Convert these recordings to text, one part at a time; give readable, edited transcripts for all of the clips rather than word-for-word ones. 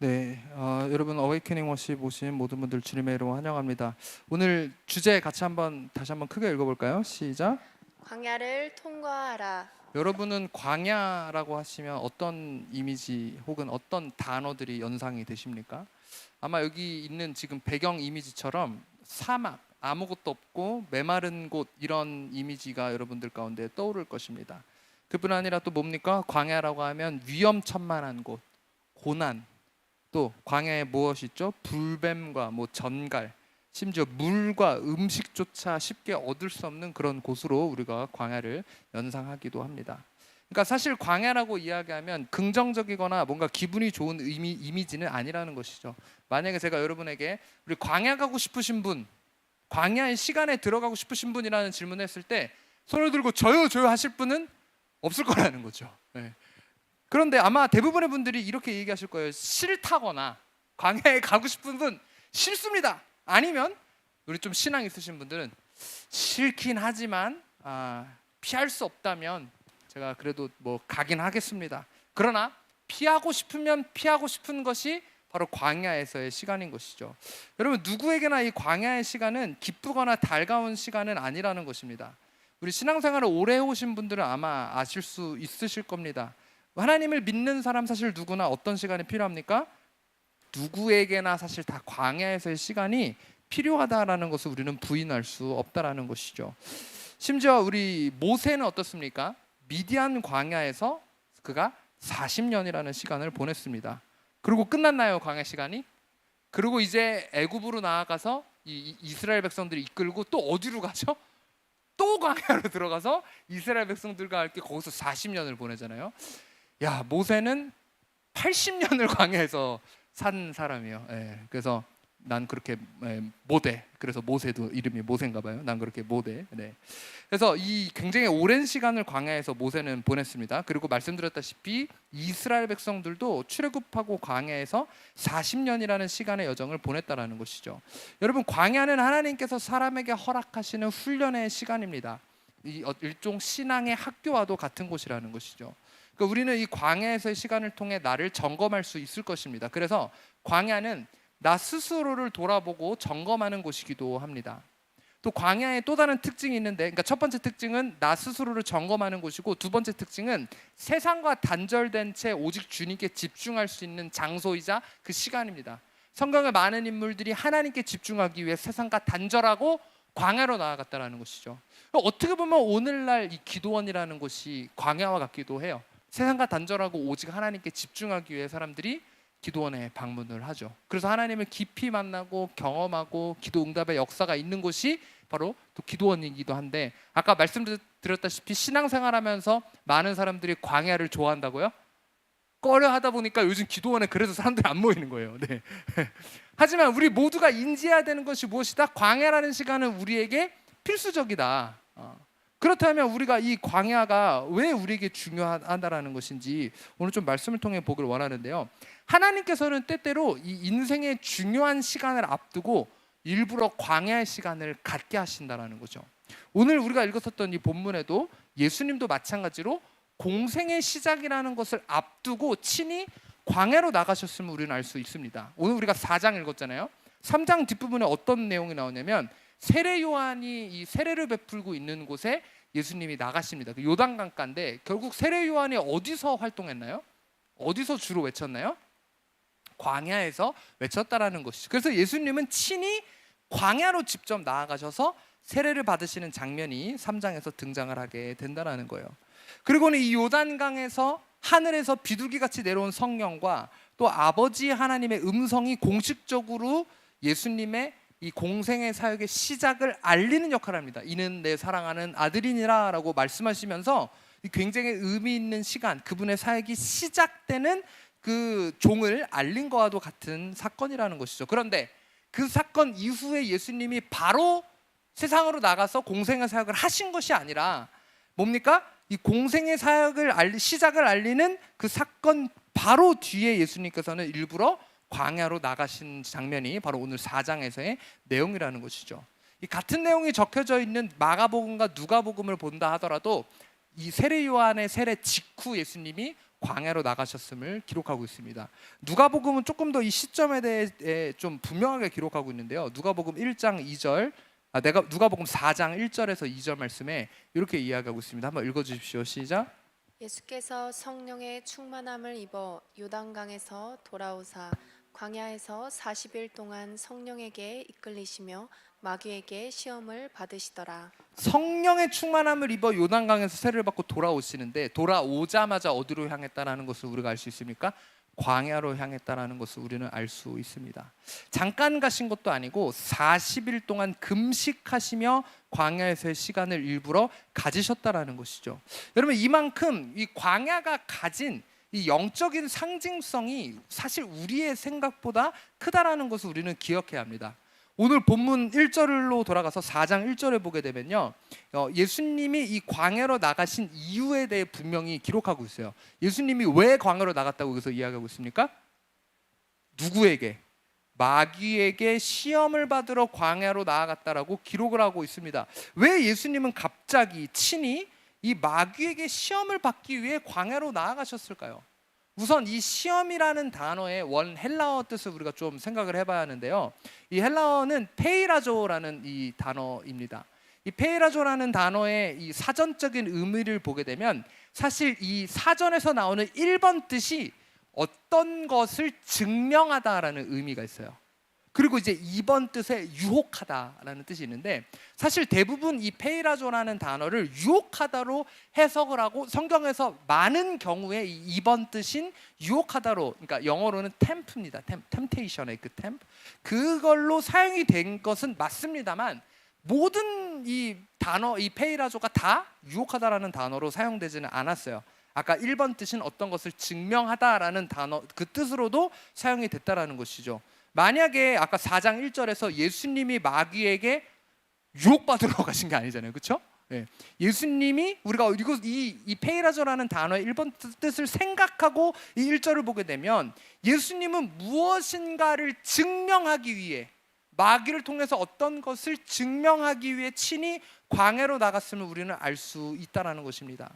네, 여러분 어웨이케닝 워십 오신 모든 분들 주님의 이름으로 환영합니다. 오늘 주제 같이 다시 한번 크게 읽어볼까요? 시작. 광야를 통과하라. 여러분은 광야라고 하시면 어떤 이미지 혹은 어떤 단어들이 연상이 되십니까? 아마 여기 있는 지금 배경 이미지처럼 사막, 아무것도 없고 메마른 곳 이런 이미지가 여러분들 가운데 떠오를 것입니다. 그뿐 아니라 또 뭡니까? 광야라고 하면 위험천만한 곳, 고난, 또 광야에 무엇이 있죠? 불뱀과 전갈, 심지어 물과 음식조차 쉽게 얻을 수 없는 그런 곳으로 우리가 광야를 연상하기도 합니다. 그러니까 사실 광야라고 이야기하면 긍정적이거나 뭔가 기분이 좋은 이미지는 아니라는 것이죠. 만약에 제가 여러분에게 우리 광야 가고 싶으신 분, 광야의 시간에 들어가고 싶으신 분이라는 질문을 했을 때 손을 들고 저요 하실 분은 없을 거라는 거죠. 네. 그런데 아마 대부분의 분들이 이렇게 얘기하실 거예요. 싫다거나 광야에 가고 싶은 분 싫습니다. 아니면 우리 좀 신앙 있으신 분들은 싫긴 하지만 피할 수 없다면 제가 그래도 가긴 하겠습니다. 그러나 피하고 싶으면 피하고 싶은 것이 바로 광야에서의 시간인 것이죠. 여러분, 누구에게나 이 광야의 시간은 기쁘거나 달가운 시간은 아니라는 것입니다. 우리 신앙생활을 오래 해오신 분들은 아마 아실 수 있으실 겁니다. 하나님을 믿는 사람 사실 누구나 어떤 시간이 필요합니까? 누구에게나 사실 다 광야에서의 시간이 필요하다라는 것을 우리는 부인할 수 없다라는 것이죠. 심지어 우리 모세는 어떻습니까? 미디안 광야에서 그가 40년이라는 시간을 보냈습니다. 그리고 끝났나요, 광야 시간이? 그리고 이제 애굽으로 나아가서 이스라엘 백성들이 이끌고 또 어디로 가죠? 또 광야로 들어가서 이스라엘 백성들과 함께 거기서 40년을 보내잖아요. 야, 모세는 80년을 광야에서 산 사람이에요. 그래서 난 그렇게 못해. 그래서 모세도 이름이 모세인가 봐요. 난 그렇게 못해. 네. 그래서 이 굉장히 오랜 시간을 광야에서 모세는 보냈습니다. 그리고 말씀드렸다시피 이스라엘 백성들도 출애굽하고 광야에서 40년이라는 시간의 여정을 보냈다라는 것이죠. 여러분, 광야는 하나님께서 사람에게 허락하시는 훈련의 시간입니다. 일종 신앙의 학교와도 같은 곳이라는 것이죠. 그러니까 우리는 이 광야에서의 시간을 통해 나를 점검할 수 있을 것입니다. 그래서 광야는 나 스스로를 돌아보고 점검하는 곳이기도 합니다. 또 광야에 또 다른 특징이 있는데, 그러니까 첫 번째 특징은 나 스스로를 점검하는 곳이고, 두 번째 특징은 세상과 단절된 채 오직 주님께 집중할 수 있는 장소이자 그 시간입니다. 성경의 많은 인물들이 하나님께 집중하기 위해 세상과 단절하고 광야로 나아갔다는 것이죠. 어떻게 보면 오늘날 이 기도원이라는 곳이 광야와 같기도 해요. 세상과 단절하고 오직 하나님께 집중하기 위해 사람들이 기도원에 방문을 하죠. 그래서 하나님을 깊이 만나고 경험하고 기도 응답의 역사가 있는 곳이 바로 또 기도원이기도 한데, 아까 말씀드렸다시피 신앙생활하면서 많은 사람들이 광야를 좋아한다고요? 꺼려 하다 보니까 요즘 기도원에 그래서 사람들이 안 모이는 거예요. 네. 하지만 우리 모두가 인지해야 되는 것이 무엇이다? 광야라는 시간은 우리에게 필수적이다. 그렇다면 우리가 이 광야가 왜 우리에게 중요하다라는 것인지 오늘 좀 말씀을 통해 보길 원하는데요. 하나님께서는 때때로 이 인생의 중요한 시간을 앞두고 일부러 광야의 시간을 갖게 하신다라는 거죠. 오늘 우리가 읽었었던 이 본문에도 예수님도 마찬가지로 공생의 시작이라는 것을 앞두고 친히 광야로 나가셨음을 우리는 알 수 있습니다. 오늘 우리가 4장 읽었잖아요. 3장 뒷부분에 어떤 내용이 나오냐면 세례 요한이 이 세례를 베풀고 있는 곳에 예수님이 나가십니다. 그 요단강가인데 결국 세례 요한이 어디서 활동했나요? 어디서 주로 외쳤나요? 광야에서 외쳤다라는 것이죠. 그래서 예수님은 친히 광야로 직접 나아가셔서 세례를 받으시는 장면이 3장에서 등장을 하게 된다라는 거예요. 그리고는 이 요단강에서 하늘에서 비둘기같이 내려온 성령과 또 아버지 하나님의 음성이 공식적으로 예수님의 이 공생의 사역의 시작을 알리는 역할을 합니다. 이는 내 사랑하는 아들이니라 라고 말씀하시면서 굉장히 의미 있는 시간, 그분의 사역이 시작되는 그 종을 알린 것과도 같은 사건이라는 것이죠. 그런데 그 사건 이후에 예수님이 바로 세상으로 나가서 공생의 사역을 하신 것이 아니라 뭡니까? 이 공생의 사역을 시작을 알리는 그 사건 바로 뒤에 예수님께서는 일부러 광야로 나가신 장면이 바로 오늘 4장에서의 내용이라는 것이죠. 이 같은 내용이 적혀져 있는 마가복음과 누가복음을 본다 하더라도 이 세례 요한의 세례 직후 예수님이 광야로 나가셨음을 기록하고 있습니다. 누가복음은 조금 더 이 시점에 대해 좀 분명하게 기록하고 있는데요. 누가복음 1장 2절, 누가복음 4장 1절에서 2절 말씀에 이렇게 이야기하고 있습니다. 한번 읽어주십시오. 시작. 예수께서 성령의 충만함을 입어 요단강에서 돌아오사 광야에서 40일 동안 성령에게 이끌리시며 마귀에게 시험을 받으시더라. 성령의 충만함을 입어 요단강에서 세례를 받고 돌아오시는데, 돌아오자마자 어디로 향했다라는 것을 우리가 알 수 있습니까? 광야로 향했다라는 것을 우리는 알 수 있습니다. 잠깐 가신 것도 아니고 40일 동안 금식하시며 광야에서의 시간을 일부러 가지셨다라는 것이죠. 여러분, 이만큼 이 광야가 가진 이 영적인 상징성이 사실 우리의 생각보다 크다라는 것을 우리는 기억해야 합니다. 오늘 본문 1절로 돌아가서 4장 1절에 보게 되면요, 예수님이 이 광야로 나가신 이유에 대해 분명히 기록하고 있어요. 예수님이 왜 광야로 나갔다고 여기서 이야기하고 있습니까? 누구에게? 마귀에게 시험을 받으러 광야로 나아갔다라고 기록을 하고 있습니다. 왜 예수님은 갑자기 친히 이 마귀에게 시험을 받기 위해 광야로 나아가셨을까요? 우선 이 시험이라는 단어의 원 헬라어 뜻을 우리가 좀 생각을 해봐야 하는데요. 이 헬라어는 페이라조라는 이 단어입니다. 이 페이라조라는 단어의 이 사전적인 의미를 보게 되면 사실 이 사전에서 나오는 1번 뜻이 어떤 것을 증명하다라는 의미가 있어요. 그리고 이제 2번 뜻에 유혹하다라는 뜻이 있는데, 사실 대부분 이 페이라조라는 단어를 유혹하다로 해석을 하고 성경에서 많은 경우에 이 2번 뜻인 유혹하다로, 그러니까 영어로는 tempt입니다. temptation의 그 tempt, 그걸로 사용이 된 것은 맞습니다만 모든 이 단어, 이 페이라조가 다 유혹하다라는 단어로 사용되지는 않았어요. 아까 1번 뜻인 어떤 것을 증명하다라는 단어, 그 뜻으로도 사용이 됐다라는 것이죠. 만약에 아까 4장 1절에서 예수님이 마귀에게 유혹받으러 가신 게 아니잖아요, 그렇죠? 예. 예수님이, 우리가 이 페이라조라는 단어의 1번 뜻을 생각하고 이 1절을 보게 되면 예수님은 무엇인가를 증명하기 위해, 마귀를 통해서 어떤 것을 증명하기 위해 친히 광야로 나갔음을 우리는 알 수 있다라는 것입니다.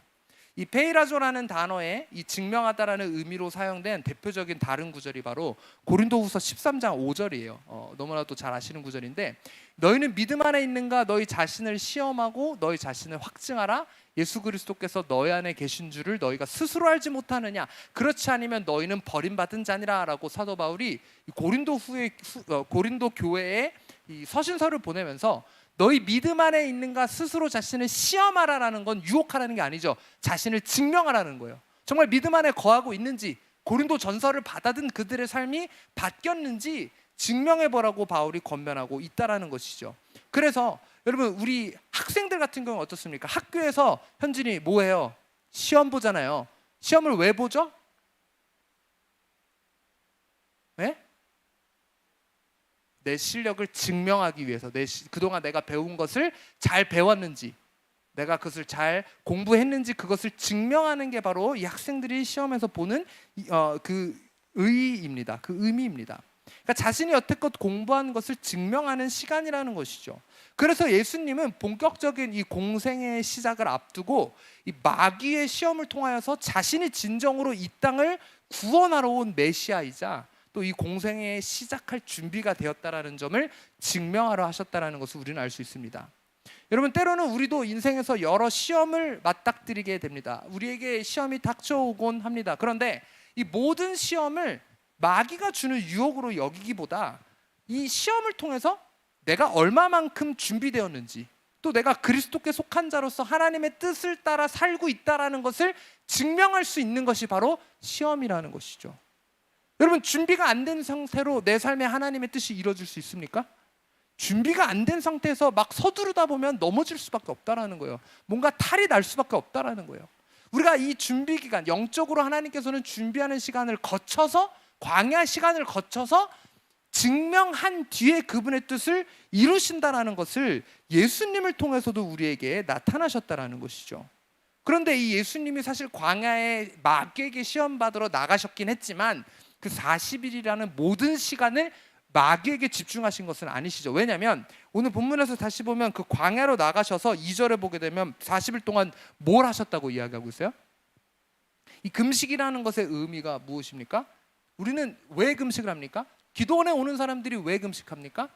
이 페이라조라는 단어에 이 증명하다라는 의미로 사용된 대표적인 다른 구절이 바로 고린도후서 13장 5절이에요. 너무나도 잘 아시는 구절인데, 너희는 믿음 안에 있는가? 너희 자신을 시험하고 너희 자신을 확증하라. 예수 그리스도께서 너희 안에 계신 줄을 너희가 스스로 알지 못하느냐? 그렇지 않으면 너희는 버림받은 자니라 라고 사도 바울이 고린도 교회에 이 서신서를 보내면서 너희 믿음 안에 있는가 스스로 자신을 시험하라라는 건 유혹하라는 게 아니죠. 자신을 증명하라는 거예요. 정말 믿음 안에 거하고 있는지, 고린도 전서를 받아든 그들의 삶이 바뀌었는지 증명해보라고 바울이 권면하고 있다라는 것이죠. 그래서 여러분, 우리 학생들 같은 경우는 어떻습니까? 학교에서 현진이 뭐해요? 시험 보잖아요. 시험을 왜 보죠? 네? 내 실력을 증명하기 위해서, 그동안 내가 배운 것을 잘 배웠는지, 내가 그것을 잘 공부했는지, 그것을 증명하는 게 바로 이 학생들이 시험에서 보는 그 의의입니다. 그 의미입니다. 그러니까 자신이 여태껏 공부한 것을 증명하는 시간이라는 것이죠. 그래서 예수님은 본격적인 이 공생의 시작을 앞두고 이 마귀의 시험을 통하여서 자신이 진정으로 이 땅을 구원하러 온 메시아이자 또 이 공생에 시작할 준비가 되었다라는 점을 증명하러 하셨다라는 것을 우리는 알 수 있습니다. 여러분, 때로는 우리도 인생에서 여러 시험을 맞닥뜨리게 됩니다. 우리에게 시험이 닥쳐오곤 합니다. 그런데 이 모든 시험을 마귀가 주는 유혹으로 여기기보다 이 시험을 통해서 내가 얼마만큼 준비되었는지, 또 내가 그리스도께 속한 자로서 하나님의 뜻을 따라 살고 있다라는 것을 증명할 수 있는 것이 바로 시험이라는 것이죠. 여러분, 준비가 안 된 상태로 내 삶에 하나님의 뜻이 이루어질 수 있습니까? 준비가 안 된 상태에서 막 서두르다 보면 넘어질 수밖에 없다라는 거예요. 뭔가 탈이 날 수밖에 없다라는 거예요. 우리가 이 준비 기간, 영적으로 하나님께서는 준비하는 시간을 거쳐서, 광야 시간을 거쳐서 증명한 뒤에 그분의 뜻을 이루신다라는 것을 예수님을 통해서도 우리에게 나타나셨다라는 것이죠. 그런데 이 예수님이 사실 광야에 마귀에게 시험 받으러 나가셨긴 했지만 그 40일이라는 모든 시간을 마귀에게 집중하신 것은 아니시죠. 왜냐하면 오늘 본문에서 다시 보면 그 광야로 나가셔서 2절에 보게 되면 40일 동안 뭘 하셨다고 이야기하고 있어요? 이 금식이라는 것의 의미가 무엇입니까? 우리는 왜 금식을 합니까? 기도원에 오는 사람들이 왜 금식합니까?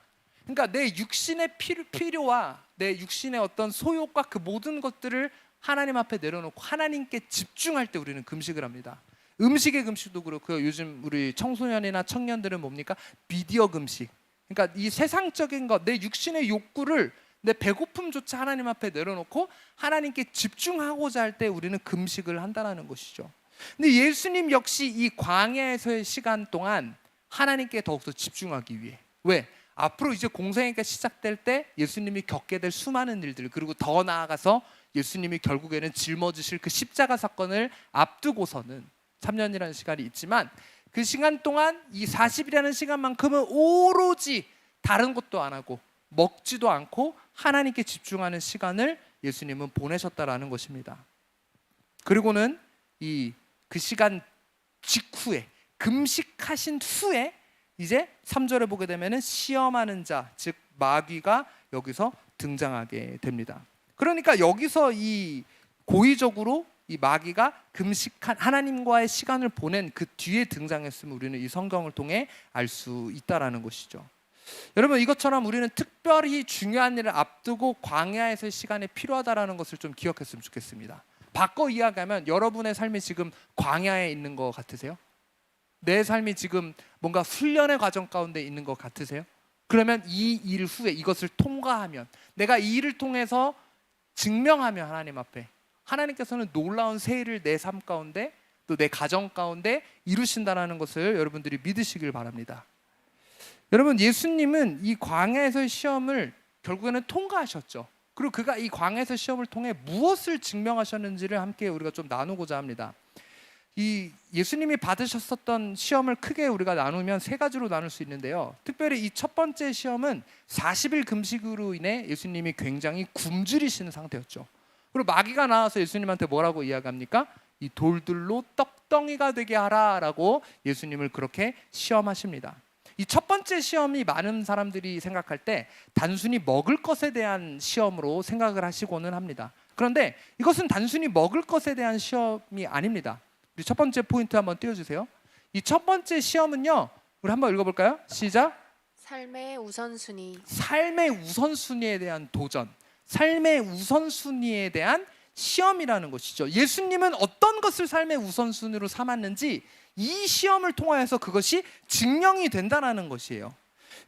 그러니까 내 육신의 필요와 내 육신의 어떤 소욕과 그 모든 것들을 하나님 앞에 내려놓고 하나님께 집중할 때 우리는 금식을 합니다. 음식의 금식도 그렇고요. 요즘 우리 청소년이나 청년들은 뭡니까? 미디어 금식. 그러니까 이 세상적인 것, 내 육신의 욕구를 내 배고픔조차 하나님 앞에 내려놓고 하나님께 집중하고자 할 때 우리는 금식을 한다는 것이죠. 근데 예수님 역시 이 광야에서의 시간 동안 하나님께 더욱더 집중하기 위해, 왜? 앞으로 이제 공생애가 시작될 때 예수님이 겪게 될 수많은 일들, 그리고 더 나아가서 예수님이 결국에는 짊어지실 그 십자가 사건을 앞두고서는 3년이라는 시간이 있지만 그 시간 동안 이 40일이라는 시간만큼은 오로지 다른 것도 안 하고 먹지도 않고 하나님께 집중하는 시간을 예수님은 보내셨다라는 것입니다. 그리고는 그 시간 직후에 금식하신 후에 이제 3절에 보게 되면은 시험하는 자, 즉 마귀가 여기서 등장하게 됩니다. 그러니까 여기서 이 고의적으로 이 마귀가 금식한 하나님과의 시간을 보낸 그 뒤에 등장했음을 우리는 이 성경을 통해 알 수 있다라는 것이죠. 여러분, 이것처럼 우리는 특별히 중요한 일을 앞두고 광야에서의 시간이 필요하다라는 것을 좀 기억했으면 좋겠습니다. 바꿔 이야기하면 여러분의 삶이 지금 광야에 있는 것 같으세요? 내 삶이 지금 뭔가 훈련의 과정 가운데 있는 것 같으세요? 그러면 이 일 후에 이것을 통과하면, 내가 이 일을 통해서 증명하면 하나님 앞에, 하나님께서는 놀라운 새 일을 내 삶 가운데 또 내 가정 가운데 이루신다는 것을 여러분들이 믿으시길 바랍니다. 여러분, 예수님은 이 광야에서의 시험을 결국에는 통과하셨죠. 그리고 그가 이 광야에서 시험을 통해 무엇을 증명하셨는지를 함께 우리가 좀 나누고자 합니다. 이 예수님이 받으셨었던 시험을 크게 우리가 나누면 세 가지로 나눌 수 있는데요. 특별히 이 첫 번째 시험은 40일 금식으로 인해 예수님이 굉장히 굶주리시는 상태였죠. 그리고 마귀가 나와서 예수님한테 뭐라고 이야기합니까? 이 돌들로 떡덩이가 되게 하라라고 예수님을 그렇게 시험하십니다. 이 첫 번째 시험이 많은 사람들이 생각할 때 단순히 먹을 것에 대한 시험으로 생각을 하시고는 합니다. 그런데 이것은 단순히 먹을 것에 대한 시험이 아닙니다. 우리 첫 번째 포인트 한번 띄워주세요. 이 첫 번째 시험은요, 우리 한번 읽어볼까요? 시작. 삶의 우선순위. 삶의 우선순위에 대한 도전, 삶의 우선순위에 대한 시험이라는 것이죠. 예수님은 어떤 것을 삶의 우선순위로 삼았는지 이 시험을 통하여서 그것이 증명이 된다는 것이에요.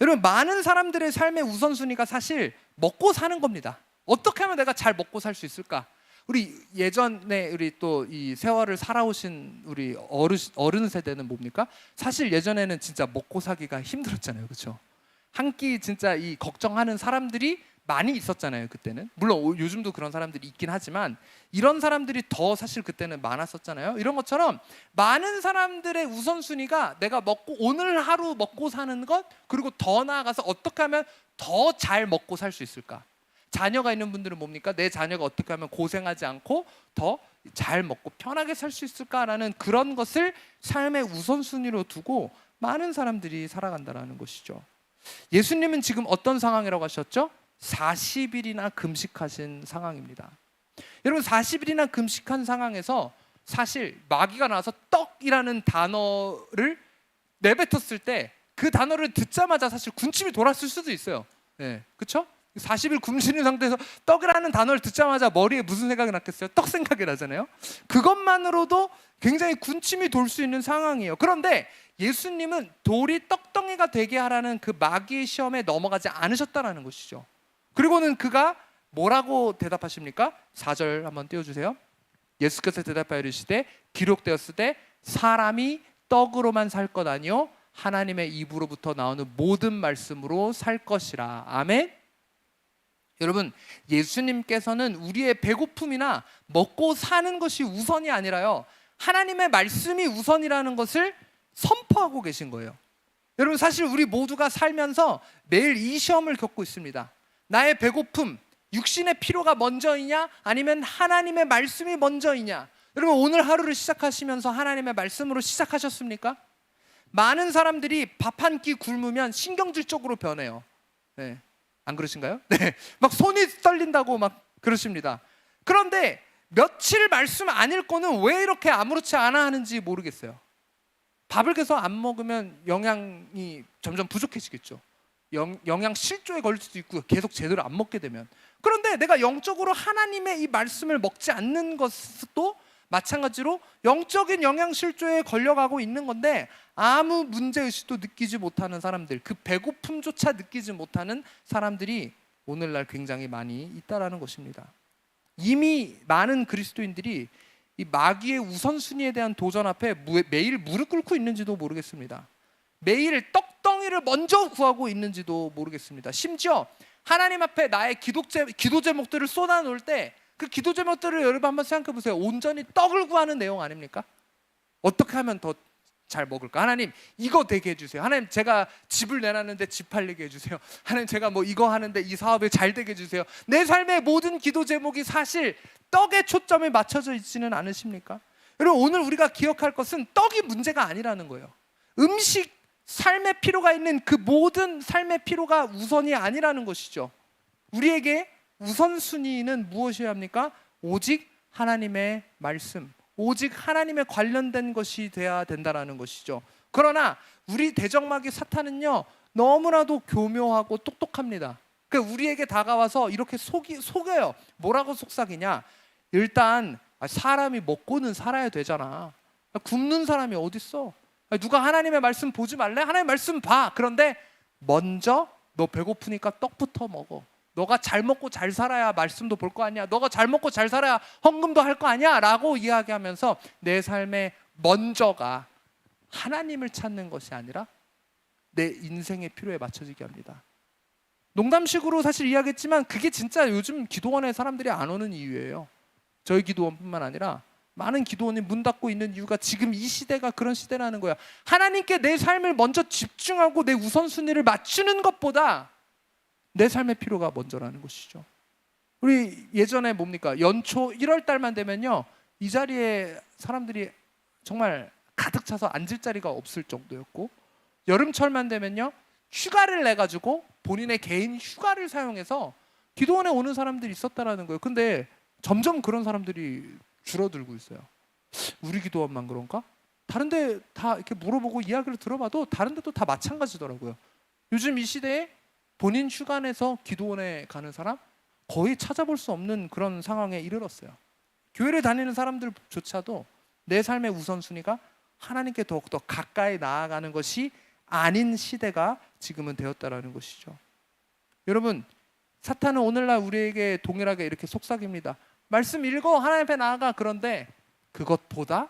여러분, 많은 사람들의 삶의 우선순위가 사실 먹고 사는 겁니다. 어떻게 하면 내가 잘 먹고 살 수 있을까? 우리 예전에 우리 또 이 세월을 살아오신 우리 어른 세대는 뭡니까? 사실 예전에는 진짜 먹고 사기가 힘들었잖아요, 그렇죠? 한 끼 진짜 이 걱정하는 사람들이 많이 있었잖아요, 그때는. 물론 요즘도 그런 사람들이 있긴 하지만 이런 사람들이 더 사실 그때는 많았었잖아요. 이런 것처럼 많은 사람들의 우선순위가 내가 먹고 오늘 하루 먹고 사는 것, 그리고 더 나아가서 어떻게 하면 더 잘 먹고 살 수 있을까? 자녀가 있는 분들은 뭡니까? 내 자녀가 어떻게 하면 고생하지 않고 더 잘 먹고 편하게 살 수 있을까라는 그런 것을 삶의 우선순위로 두고 많은 사람들이 살아간다는 것이죠. 예수님은 지금 어떤 상황이라고 하셨죠? 40일이나 금식하신 상황입니다. 여러분, 40일이나 금식한 상황에서 사실 마귀가 나와서 떡이라는 단어를 내뱉었을 때 그 단어를 듣자마자 사실 군침이 돌았을 수도 있어요. 네, 그렇죠? 40일 굶주린 상태에서 떡이라는 단어를 듣자마자 머리에 무슨 생각이 났겠어요? 떡 생각이 나잖아요. 그것만으로도 굉장히 군침이 돌 수 있는 상황이에요. 그런데 예수님은 돌이 떡덩이가 되게 하라는 그 마귀의 시험에 넘어가지 않으셨다는 것이죠. 그리고는 그가 뭐라고 대답하십니까? 4절 한번 띄워주세요. 예수께서 대답하여 이르시되 기록되었을 때 사람이 떡으로만 살 것 아니요 하나님의 입으로부터 나오는 모든 말씀으로 살 것이라. 아멘. 여러분, 예수님께서는 우리의 배고픔이나 먹고 사는 것이 우선이 아니라요, 하나님의 말씀이 우선이라는 것을 선포하고 계신 거예요. 여러분, 사실 우리 모두가 살면서 매일 이 시험을 겪고 있습니다. 나의 배고픔, 육신의 필요가 먼저이냐 아니면 하나님의 말씀이 먼저이냐. 여러분, 오늘 하루를 시작하시면서 하나님의 말씀으로 시작하셨습니까? 많은 사람들이 밥 한 끼 굶으면 신경질적으로 변해요. 네. 안 그러신가요? 네. 막 손이 떨린다고 막 그러십니다. 그런데 며칠 말씀 안 읽고는 왜 이렇게 아무렇지 않아 하는지 모르겠어요. 밥을 계속 안 먹으면 영양이 점점 부족해지겠죠. 영양 실조에 걸릴 수도 있고 계속 제대로 안 먹게 되면. 그런데 내가 영적으로 하나님의 이 말씀을 먹지 않는 것도 마찬가지로 영적인 영양 실조에 걸려가고 있는 건데 아무 문제의식도 느끼지 못하는 사람들, 그 배고픔조차 느끼지 못하는 사람들이 오늘날 굉장히 많이 있다라는 것입니다. 이미 많은 그리스도인들이 이 마귀의 우선순위에 대한 도전 앞에 매일 무릎 꿇고 있는지도 모르겠습니다. 매일 떡덩이를 먼저 구하고 있는지도 모르겠습니다. 심지어 하나님 앞에 나의 기도 제목들을 쏟아놓을 때 그 기도 제목들을 여러분 한번 생각해 보세요. 온전히 떡을 구하는 내용 아닙니까? 어떻게 하면 더 잘 먹을까? 하나님 이거 되게 해주세요. 하나님 제가 집을 내놨는데 집 팔리게 해주세요. 하나님 제가 뭐 이거 하는데 이 사업에 잘 되게 해주세요. 내 삶의 모든 기도 제목이 사실 떡에 초점이 맞춰져 있지는 않으십니까? 여러분 오늘 우리가 기억할 것은 떡이 문제가 아니라는 거예요. 음식, 삶의 필요가 있는 그 모든 삶의 필요가 우선이 아니라는 것이죠. 우리에게 우선순위는 무엇이어야 합니까? 오직 하나님의 말씀, 오직 하나님에 관련된 것이 돼야 된다는 것이죠. 그러나 우리 대적마귀 사탄은요 너무나도 교묘하고 똑똑합니다. 그러니까 우리에게 다가와서 이렇게 속여요. 뭐라고 속삭이냐? 일단 사람이 먹고는 살아야 되잖아. 굶는 사람이 어딨어? 누가 하나님의 말씀 보지 말래? 하나님의 말씀 봐. 그런데 먼저 너 배고프니까 떡부터 먹어. 너가 잘 먹고 잘 살아야 말씀도 볼 거 아니야. 너가 잘 먹고 잘 살아야 헌금도 할 거 아니야 라고 이야기하면서 내 삶의 먼저가 하나님을 찾는 것이 아니라 내 인생의 필요에 맞춰지게 합니다. 농담식으로 사실 이야기했지만 그게 진짜 요즘 기도원에 사람들이 안 오는 이유예요. 저희 기도원뿐만 아니라 많은 기도원이 문 닫고 있는 이유가 지금 이 시대가 그런 시대라는 거야. 하나님께 내 삶을 먼저 집중하고 내 우선순위를 맞추는 것보다 내 삶의 필요가 먼저라는 것이죠. 우리 예전에 뭡니까? 연초 1월 달만 되면요 이 자리에 사람들이 정말 가득 차서 앉을 자리가 없을 정도였고, 여름철만 되면요 휴가를 내가지고 본인의 개인 휴가를 사용해서 기도원에 오는 사람들이 있었다라는 거예요. 근데 점점 그런 사람들이 줄어들고 있어요. 우리 기도원만 그런가? 다른데 다 이렇게 물어보고 이야기를 들어봐도 다른 데도 다 마찬가지더라고요. 요즘 이 시대에 본인 휴가 내서 기도원에 가는 사람 거의 찾아볼 수 없는 그런 상황에 이르렀어요. 교회를 다니는 사람들조차도 내 삶의 우선순위가 하나님께 더욱더 가까이 나아가는 것이 아닌 시대가 지금은 되었다라는 것이죠. 여러분, 사탄은 오늘날 우리에게 동일하게 이렇게 속삭입니다. 말씀 읽어, 하나님 앞에 나아가. 그런데 그것보다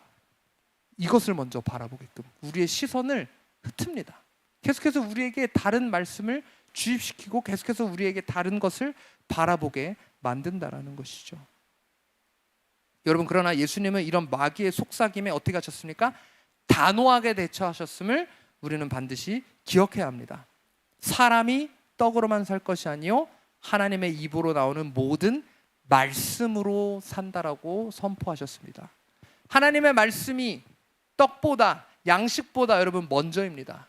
이것을 먼저 바라보게끔 우리의 시선을 흩습니다. 계속해서 우리에게 다른 말씀을 주입시키고 계속해서 우리에게 다른 것을 바라보게 만든다라는 것이죠. 여러분, 그러나 예수님은 이런 마귀의 속삭임에 어떻게 하셨습니까? 단호하게 대처하셨음을 우리는 반드시 기억해야 합니다. 사람이 떡으로만 살 것이 아니요 하나님의 입으로 나오는 모든 말씀으로 산다라고 선포하셨습니다. 하나님의 말씀이 떡보다 양식보다 여러분 먼저입니다.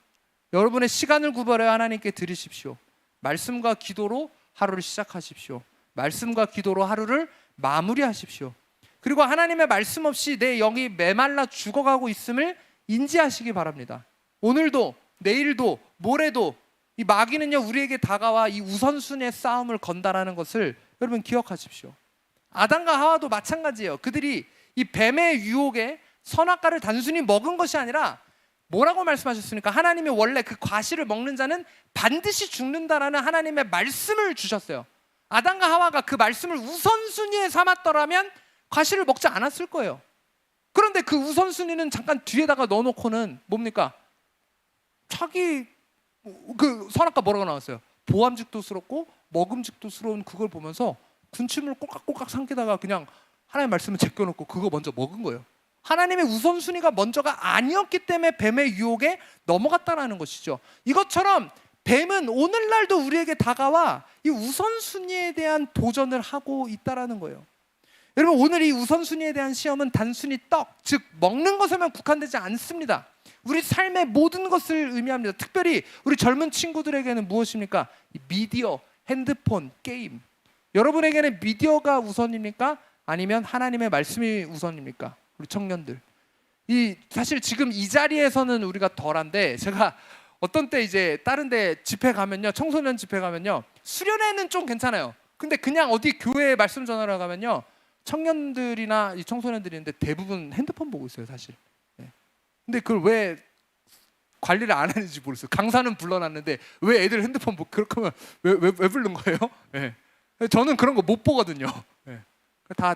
여러분의 시간을 구별해 하나님께 드리십시오. 말씀과 기도로 하루를 시작하십시오. 말씀과 기도로 하루를 마무리하십시오. 그리고 하나님의 말씀 없이 내 영이 메말라 죽어가고 있음을 인지하시기 바랍니다. 오늘도 내일도 모레도 이 마귀는요 우리에게 다가와 이 우선순위의 싸움을 건다라는 것을 여러분 기억하십시오. 아담과 하와도 마찬가지예요. 그들이 이 뱀의 유혹에 선악과를 단순히 먹은 것이 아니라 뭐라고 말씀하셨습니까? 하나님이 원래 그 과실을 먹는 자는 반드시 죽는다라는 하나님의 말씀을 주셨어요. 아담과 하와가 그 말씀을 우선순위에 삼았더라면 과실을 먹지 않았을 거예요. 그런데 그 우선순위는 잠깐 뒤에다가 넣어놓고는 뭡니까? 자기 그 선악과 뭐라고 나왔어요? 보암직도스럽고 먹음직도스러운 그걸 보면서 군침을 꼬깍꼬깍 삼키다가 그냥 하나님의 말씀을 제껴놓고 그거 먼저 먹은 거예요. 하나님의 우선순위가 먼저가 아니었기 때문에 뱀의 유혹에 넘어갔다는 것이죠. 이것처럼 뱀은 오늘날도 우리에게 다가와 이 우선순위에 대한 도전을 하고 있다는 거예요. 여러분, 오늘 이 우선순위에 대한 시험은 단순히 떡, 즉 먹는 것에만 국한되지 않습니다. 우리 삶의 모든 것을 의미합니다. 특별히 우리 젊은 친구들에게는 무엇입니까? 미디어, 핸드폰, 게임. 여러분에게는 미디어가 우선입니까? 아니면 하나님의 말씀이 우선입니까? 우리 청년들. 이 사실 지금 이 자리에서는 우리가 덜한데, 제가 어떤 때 이제 다른 데 집회 가면요, 청소년 집회 가면요, 수련회는 좀 괜찮아요. 근데 그냥 어디 교회에 말씀 전하러 가면요, 청년들이나 이 청소년들이 있는데 대부분 핸드폰 보고 있어요, 사실. 예. 근데 그걸 왜 관리를 안 하는지 모르겠어요. 강사는 불러놨는데 왜 애들 핸드폰 그렇게 하면 왜 부른 거예요? 예. 저는 그런 거 못 보거든요. 예. 다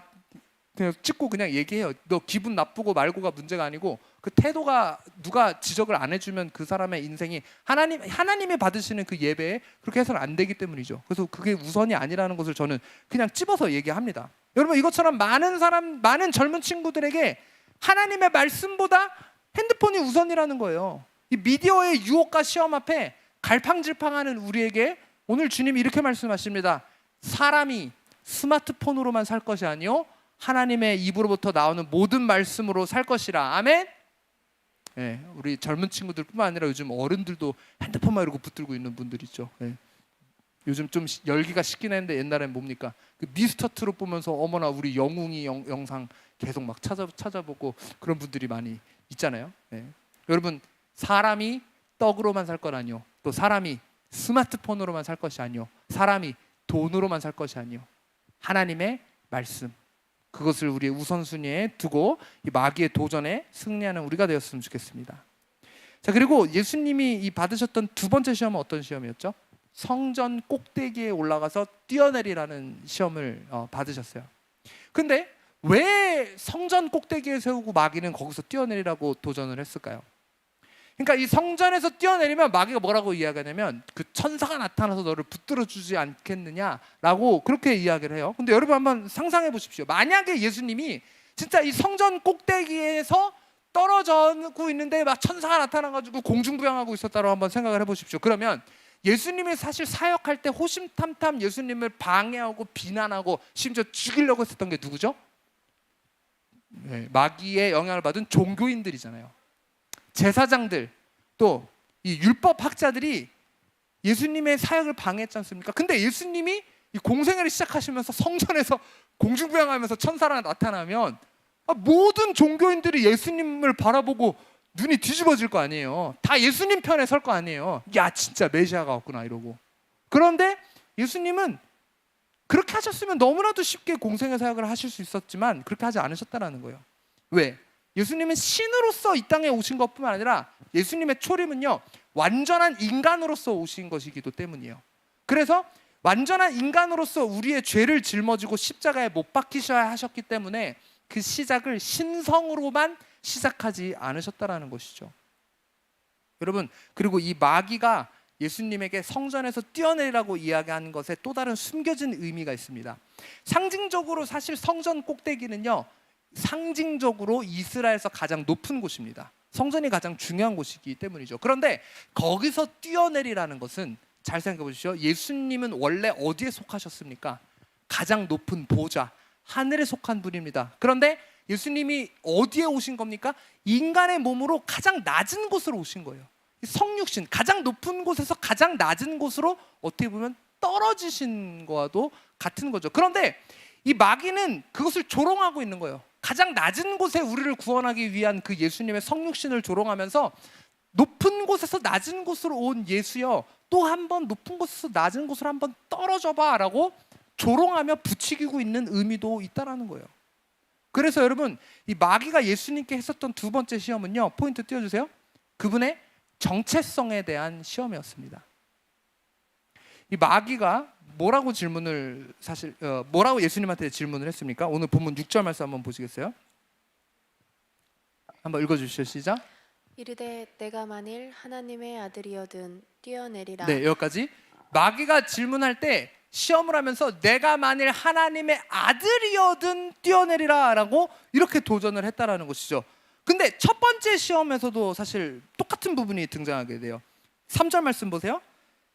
그냥 찍고 그냥 얘기해요. 너 기분 나쁘고 말고가 문제가 아니고 그 태도가, 누가 지적을 안 해주면 그 사람의 인생이 하나님이 받으시는 그 예배에 그렇게 해서는 안 되기 때문이죠. 그래서 그게 우선이 아니라는 것을 저는 그냥 찝어서 얘기합니다. 여러분, 이것처럼 많은 젊은 친구들에게 하나님의 말씀보다 핸드폰이 우선이라는 거예요. 이 미디어의 유혹과 시험 앞에 갈팡질팡하는 우리에게 오늘 주님이 이렇게 말씀하십니다. 사람이 스마트폰으로만 살 것이 아니요 하나님의 입으로부터 나오는 모든 말씀으로 살 것이라. 아멘. 예, 우리 젊은 친구들뿐만 아니라 요즘 어른들도 핸드폰만 이러고 붙들고 있는 분들 있죠. 예. 요즘 좀 열기가 식긴 했는데 옛날엔 뭡니까? 그 미스터 트롯 보면서 어머나 우리 영웅이 영상 계속 막 찾아보고 그런 분들이 많이 있잖아요. 예. 여러분, 사람이 떡으로만 살 건 아니요, 또 사람이 스마트폰으로만 살 것이 아니요, 사람이 돈으로만 살 것이 아니요 하나님의 말씀, 그것을 우리의 우선순위에 두고 이 마귀의 도전에 승리하는 우리가 되었으면 좋겠습니다. 자, 그리고 예수님이 이 받으셨던 두 번째 시험은 어떤 시험이었죠? 성전 꼭대기에 올라가서 뛰어내리라는 시험을 받으셨어요. 근데 왜 성전 꼭대기에 세우고 마귀는 거기서 뛰어내리라고 도전을 했을까요? 그러니까 이 성전에서 뛰어내리면 마귀가 뭐라고 이야기하냐면 그 천사가 나타나서 너를 붙들어 주지 않겠느냐라고 그렇게 이야기를 해요. 근데 여러분 한번 상상해 보십시오. 만약에 예수님이 진짜 이 성전 꼭대기에서 떨어지고 있는데 막 천사가 나타나가지고 공중부양하고 있었다고 한번 생각을 해보십시오. 그러면 예수님이 사실 사역할 때 호심탐탐 예수님을 방해하고 비난하고 심지어 죽이려고 했었던 게 누구죠? 네, 마귀의 영향을 받은 종교인들이잖아요. 제사장들, 또 이 율법학자들이 예수님의 사역을 방해했지 않습니까? 근데 예수님이 이 공생애를 시작하시면서 성전에서 공중부양하면서 천사랑 나타나면 모든 종교인들이 예수님을 바라보고 눈이 뒤집어질 거 아니에요. 다 예수님 편에 설 거 아니에요. 야, 진짜 메시아가 왔구나 이러고. 그런데 예수님은 그렇게 하셨으면 너무나도 쉽게 공생애 사역을 하실 수 있었지만 그렇게 하지 않으셨다는 거예요. 왜? 예수님은 신으로서 이 땅에 오신 것뿐만 아니라 예수님의 초림은요, 완전한 인간으로서 오신 것이기도 때문이에요. 그래서 완전한 인간으로서 우리의 죄를 짊어지고 십자가에 못 박히셔야 하셨기 때문에 그 시작을 신성으로만 시작하지 않으셨다라는 것이죠. 여러분, 그리고 이 마귀가 예수님에게 성전에서 뛰어내리라고 이야기하는 것에 또 다른 숨겨진 의미가 있습니다. 상징적으로 사실 성전 꼭대기는요, 상징적으로 이스라엘에서 가장 높은 곳입니다. 성전이 가장 중요한 곳이기 때문이죠. 그런데 거기서 뛰어내리라는 것은 잘 생각해 보십시오. 예수님은 원래 어디에 속하셨습니까? 가장 높은 보좌, 하늘에 속한 분입니다. 그런데 예수님이 어디에 오신 겁니까? 인간의 몸으로 가장 낮은 곳으로 오신 거예요. 성육신, 가장 높은 곳에서 가장 낮은 곳으로 어떻게 보면 떨어지신 거와도 같은 거죠. 그런데 이 마귀는 그것을 조롱하고 있는 거예요. 가장 낮은 곳에 우리를 구원하기 위한 그 예수님의 성육신을 조롱하면서 높은 곳에서 낮은 곳으로 온 예수여, 또 한 번 높은 곳에서 낮은 곳으로 한번 떨어져 봐 라고 조롱하며 부추기고 있는 의미도 있다라는 거예요. 그래서 여러분, 이 마귀가 예수님께 했었던 두 번째 시험은요, 포인트 띄워주세요. 그분의 정체성에 대한 시험이었습니다. 이 마귀가 뭐라고 예수님한테 질문을 했습니까? 오늘 본문 6절 말씀 한번 보시겠어요? 한번 읽어주시죠. 시작. 이르되 내가 만일 하나님의 아들이여든 뛰어내리라. 네, 여기까지. 마귀가 질문할 때 시험을 하면서 내가 만일 하나님의 아들이여든 뛰어내리라 라고 이렇게 도전을 했다라는 것이죠. 근데 첫 번째 시험에서도 사실 똑같은 부분이 등장하게 돼요. 3절 말씀 보세요.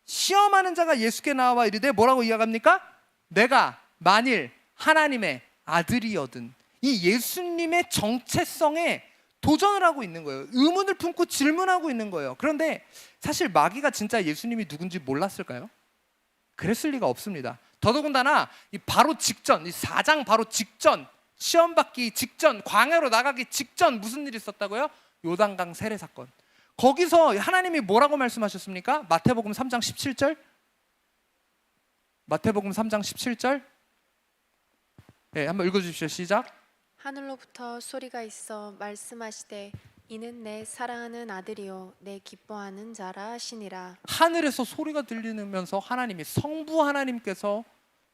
시험하는 자가 예수께 나와 이르되 뭐라고 이야기합니까? 내가 만일 하나님의 아들이여든. 이 예수님의 정체성에 도전을 하고 있는 거예요. 의문을 품고 질문하고 있는 거예요. 그런데 사실 마귀가 진짜 예수님이 누군지 몰랐을까요? 그랬을 리가 없습니다. 더더군다나 이 바로 직전, 이 4장 바로 직전, 시험 받기 직전, 광야로 나가기 직전 무슨 일이 있었다고요? 요단강 세례 사건. 거기서 하나님이 뭐라고 말씀하셨습니까? 마태복음 3장 17절. 마태복음 3장 17절. 네, 한번 읽어주십시오. 시작. 하늘로부터 소리가 있어 말씀하시되 이는 내 사랑하는 아들이요 내 기뻐하는 자라 하시니라. 하늘에서 소리가 들리면서 하나님이 성부 하나님께서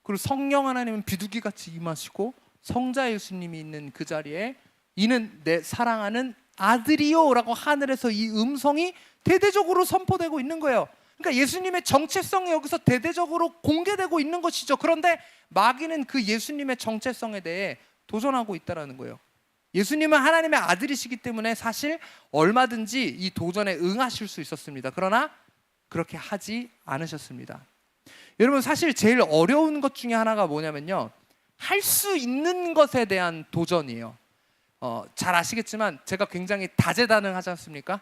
그리고 성령 하나님은 비둘기같이 임하시고 성자 예수님이 있는 그 자리에 이는 내 사랑하는 아들이요 라고 하늘에서 이 음성이 대대적으로 선포되고 있는 거예요. 그러니까 예수님의 정체성이 여기서 대대적으로 공개되고 있는 것이죠. 그런데 마귀는 그 예수님의 정체성에 대해 도전하고 있다는 거예요. 예수님은 하나님의 아들이시기 때문에 사실 얼마든지 이 도전에 응하실 수 있었습니다. 그러나 그렇게 하지 않으셨습니다. 여러분, 사실 제일 어려운 것 중에 하나가 뭐냐면요, 할 수 있는 것에 대한 도전이에요. 잘 아시겠지만 제가 굉장히 다재다능하지 않습니까?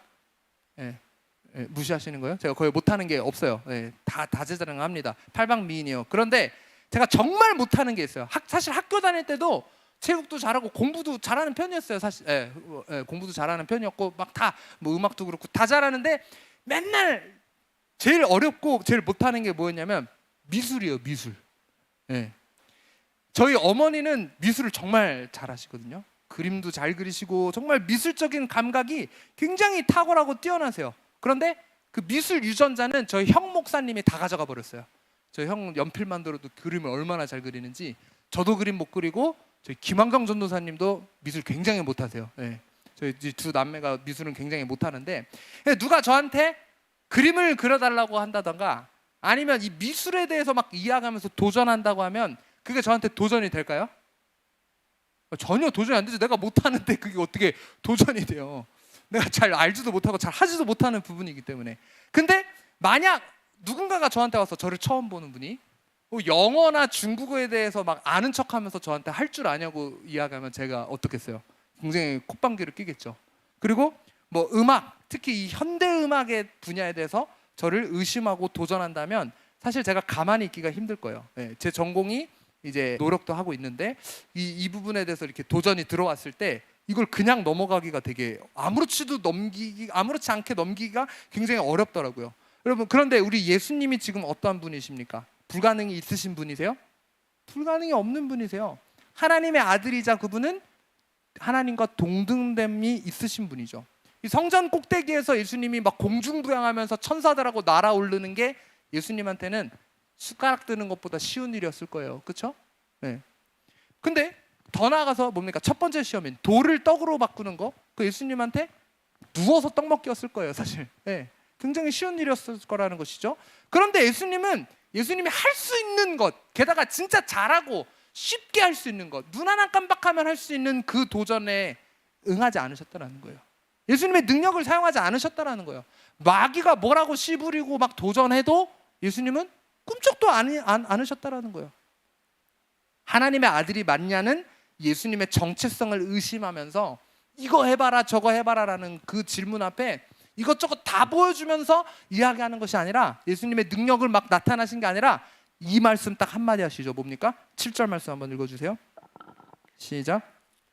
무시하시는 거예요? 제가 거의 못하는 게 없어요. 다 다재다능합니다. 팔방미인이에요. 그런데 제가 정말 못하는 게 있어요. 사실 학교 다닐 때도 체육도 잘하고 공부도 잘하는 편이었어요. 사실 공부도 잘하는 편이었고 막 다 뭐 음악도 그렇고 다 잘하는데 맨날 제일 어렵고 제일 못하는 게 뭐였냐면 미술이에요. 미술. 저희 어머니는 미술을 정말 잘하시거든요. 그림도 잘 그리시고 정말 미술적인 감각이 굉장히 탁월하고 뛰어나세요. 그런데 그 미술 유전자는 저희 형 목사님이 다 가져가 버렸어요. 저희 형 연필 만들어도 그림을 얼마나 잘 그리는지 저도 그림 못 그리고 저희 김한경 전도사님도 미술 굉장히 못하세요. 저희 두 남매가 미술은 굉장히 못하는데 누가 저한테 그림을 그려달라고 한다던가 아니면 이 미술에 대해서 막 이야기하면서 도전한다고 하면 그게 저한테 도전이 될까요? 전혀 도전이 안 되죠. 내가 못하는데 그게 어떻게 도전이 돼요? 내가 잘 알지도 못하고 잘 하지도 못하는 부분이기 때문에. 근데 만약 누군가가 저한테 와서 저를 처음 보는 분이 영어나 중국어에 대해서 막 아는 척하면서 저한테 할 줄 아냐고 이야기하면 제가 어떻겠어요? 굉장히 콧방귀를 뀌겠죠. 그리고 뭐 음악, 특히 이 현대 음악의 분야에 대해서 저를 의심하고 도전한다면 사실 제가 가만히 있기가 힘들 거예요. 제 전공이 이제 노력도 하고 있는데 이 부분에 대해서 이렇게 도전이 들어왔을 때 이걸 그냥 넘어가기가 되게 아무렇지 않게 넘기기가 굉장히 어렵더라고요. 여러분, 그런데 우리 예수님이 지금 어떠한 분이십니까? 불가능이 있으신 분이세요? 불가능이 없는 분이세요. 하나님의 아들이자 그분은 하나님과 동등됨이 있으신 분이죠. 이 성전 꼭대기에서 예수님이 막 공중부양하면서 천사들하고 날아오르는 게 예수님한테는 숟가락 드는 것보다 쉬운 일이었을 거예요. 그렇죠? 근데 더 나아가서 뭡니까? 첫 번째 시험인 돌을 떡으로 바꾸는 거, 그 예수님한테 누워서 떡 먹기였을 거예요. 사실 굉장히 쉬운 일이었을 거라는 것이죠. 그런데 예수님이 할 수 있는 것, 게다가 진짜 잘하고 쉽게 할 수 있는 것, 눈 하나 깜빡하면 할 수 있는 그 도전에 응하지 않으셨다는 거예요. 예수님의 능력을 사용하지 않으셨다는 거예요. 마귀가 뭐라고 씨부리고 막 도전해도 예수님은 꿈쩍도 않으셨다는 거예요. 하나님의 아들이 맞냐는 예수님의 정체성을 의심하면서 이거 해봐라 저거 해봐라라는 그 질문 앞에 이것저것 다 보여주면서 이야기하는 것이 아니라, 예수님의 능력을 막 나타나신 게 아니라 이 말씀 딱 한마디 하시죠. 뭡니까? 7절 말씀 한번 읽어주세요. 시작.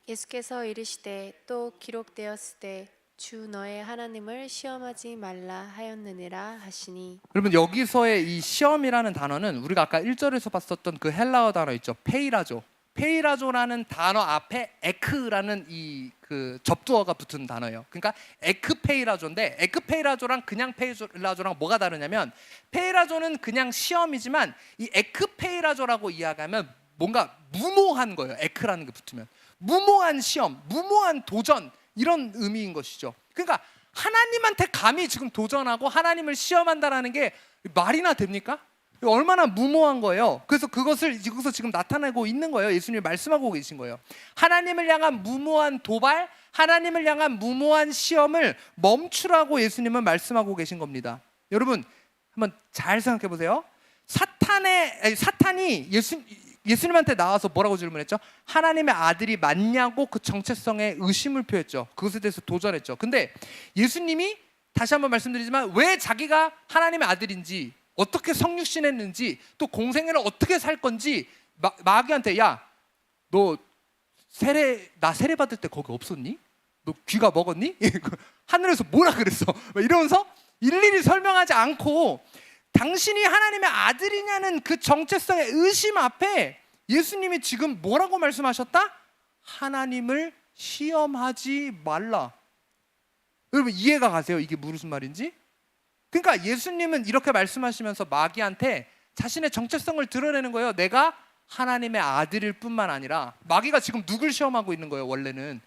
예수께서 이르시되 또 기록되었을 때 주 너의 하나님을 시험하지 말라 하였느니라 하시니. 여러분, 여기서의 이 시험이라는 단어는 우리가 아까 1절에서 봤었던 그 헬라어 단어 있죠. 페이라조. 페이라조라는 단어 앞에 에크라는 이 그 접두어가 붙은 단어예요. 그러니까 에크페이라조인데, 에크페이라조랑 그냥 페이라조랑 뭐가 다르냐면, 페이라조는 그냥 시험이지만 이 에크페이라조라고 이야기하면 뭔가 무모한 거예요. 에크라는 게 붙으면 무모한 시험, 무모한 도전, 이런 의미인 것이죠. 그러니까 하나님한테 감히 지금 도전하고 하나님을 시험한다라는 게 말이나 됩니까? 얼마나 무모한 거예요. 그래서 그것을 여기서 지금 나타내고 있는 거예요. 예수님이 말씀하고 계신 거예요. 하나님을 향한 무모한 도발, 하나님을 향한 무모한 시험을 멈추라고 예수님은 말씀하고 계신 겁니다. 여러분, 한번 잘 생각해 보세요. 사탄이 예수님한테 나와서 뭐라고 질문했죠? 하나님의 아들이 맞냐고 그 정체성에 의심을 표했죠. 그것에 대해서 도전했죠. 근데 예수님이 다시 한번 말씀드리지만 왜 자기가 하나님의 아들인지 어떻게 성육신했는지, 또 공생애를 어떻게 살 건지 마귀한테, 야, 너 나 세례 받을 때 거기 없었니? 너 귀가 먹었니? 하늘에서 뭐라 그랬어? 이러면서 일일이 설명하지 않고 당신이 하나님의 아들이냐는 그 정체성의 의심 앞에 예수님이 지금 뭐라고 말씀하셨다? 하나님을 시험하지 말라. 여러분 이해가 가세요? 이게 무슨 말인지? 그러니까 예수님은 이렇게 말씀하시면서 마귀한테 자신의 정체성을 드러내는 거예요. 내가 하나님의 아들일 뿐만 아니라, 마귀가 지금 누굴 시험하고 있는 거예요? 원래는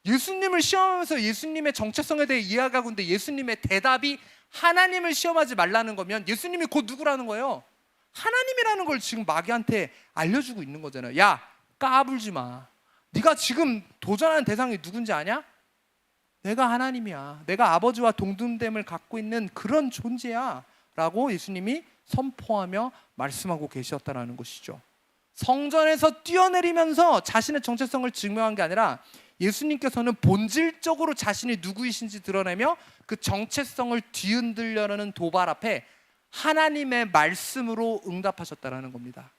예수님을 시험하면서 예수님의 정체성에 대해 이야기하고 있는데, 예수님의 대답이 하나님을 시험하지 말라는 거면 예수님이 곧 누구라는 거예요? 하나님이라는 걸 지금 마귀한테 알려주고 있는 거잖아요. 야, 까불지 마. 네가 지금 도전하는 대상이 누군지 아냐? 내가 하나님이야. 내가 아버지와 동등됨을 갖고 있는 그런 존재야 라고 예수님이 선포하며 말씀하고 계셨다는 것이죠. 성전에서 뛰어내리면서 자신의 정체성을 증명한 게 아니라 예수님께서는 본질적으로 자신이 누구이신지 드러내며 그 정체성을 뒤흔들려는 도발 앞에 하나님의 말씀으로 응답하셨다는 겁니다.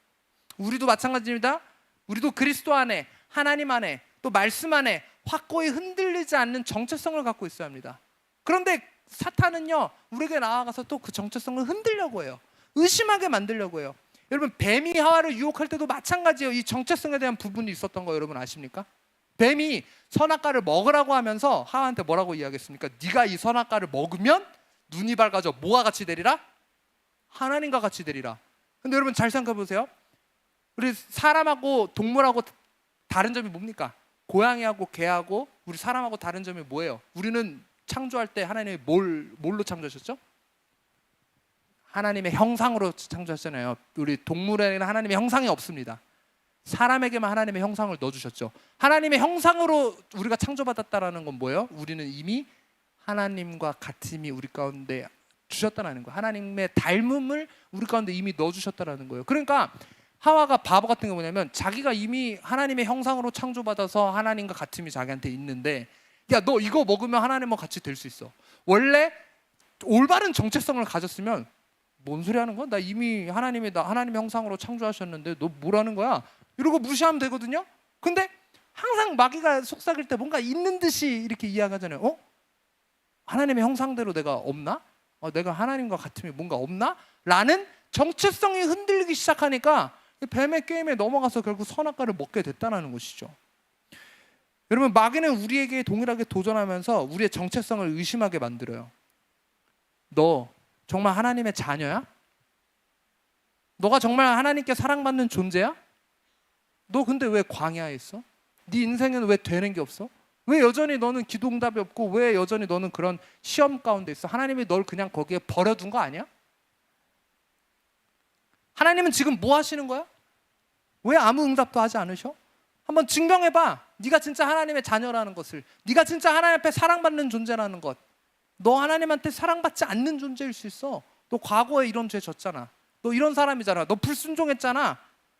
우리도 마찬가지입니다. 우리도 그리스도 안에, 하나님 안에, 또 말씀 안에 확고히 흔들리지 않는 정체성을 갖고 있어야 합니다. 그런데 사탄은요, 우리에게 나아가서 또 그 정체성을 흔들려고 해요. 의심하게 만들려고 해요. 여러분, 뱀이 하와를 유혹할 때도 마찬가지예요. 이 정체성에 대한 부분이 있었던 거 여러분 아십니까? 뱀이 선악과를 먹으라고 하면서 하와한테 뭐라고 이야기했습니까? 네가 이 선악과를 먹으면 눈이 밝아져 뭐와 같이 되리라? 하나님과 같이 되리라. 근데 여러분 잘 생각해 보세요. 우리 사람하고 동물하고 다른 점이 뭡니까? 고양이하고 개하고 우리 사람하고 다른 점이 뭐예요? 우리는 창조할 때 하나님이 뭘로 창조하셨죠? 하나님의 형상으로 창조하셨잖아요. 우리 동물에는 하나님의 형상이 없습니다. 사람에게만 하나님의 형상을 넣어주셨죠. 하나님의 형상으로 우리가 창조받았다는 건 뭐예요? 우리는 이미 하나님과 같음이 우리 가운데 주셨다는 거예요. 하나님의 닮음을 우리 가운데 이미 넣어주셨다는 거예요. 그러니까 하와가 바보 같은 게 뭐냐면, 자기가 이미 하나님의 형상으로 창조받아서 하나님과 같음이 자기한테 있는데, 야, 너 이거 먹으면 하나님과 같이 될 수 있어. 원래 올바른 정체성을 가졌으면 뭔 소리 하는 거야? 나 이미 하나님의 형상으로 창조하셨는데 너 뭐라는 거야? 이러고 무시하면 되거든요. 근데 항상 마귀가 속삭일 때 뭔가 있는 듯이 이렇게 이야기하잖아요. 하나님의 형상대로 내가 없나? 내가 하나님과 같음이 뭔가 없나? 라는 정체성이 흔들리기 시작하니까 뱀의 게임에 넘어가서 결국 선악과를 먹게 됐다는 것이죠. 여러분, 마귀는 우리에게 동일하게 도전하면서 우리의 정체성을 의심하게 만들어요. 너 정말 하나님의 자녀야? 너가 정말 하나님께 사랑받는 존재야? 너 근데 왜 광야에 있어? 네 인생에는 왜 되는 게 없어? 왜 여전히 너는 기도응답이 없고 왜 여전히 너는 그런 시험 가운데 있어? 하나님이 널 그냥 거기에 버려둔 거 아니야? 하나님은 지금 뭐 하시는 거야? 왜 아무 응답도 하지 않으셔? 한번 증명해봐. 네가 진짜 하나님의 자녀라는 것을. 네가 진짜 하나님 앞에 사랑받는 존재라는 것. 너 하나님한테 사랑받지 않는 존재일 수 있어. 너 과거에 이런 죄 졌잖아. 너 이런 사람이잖아. 너 불순종했잖아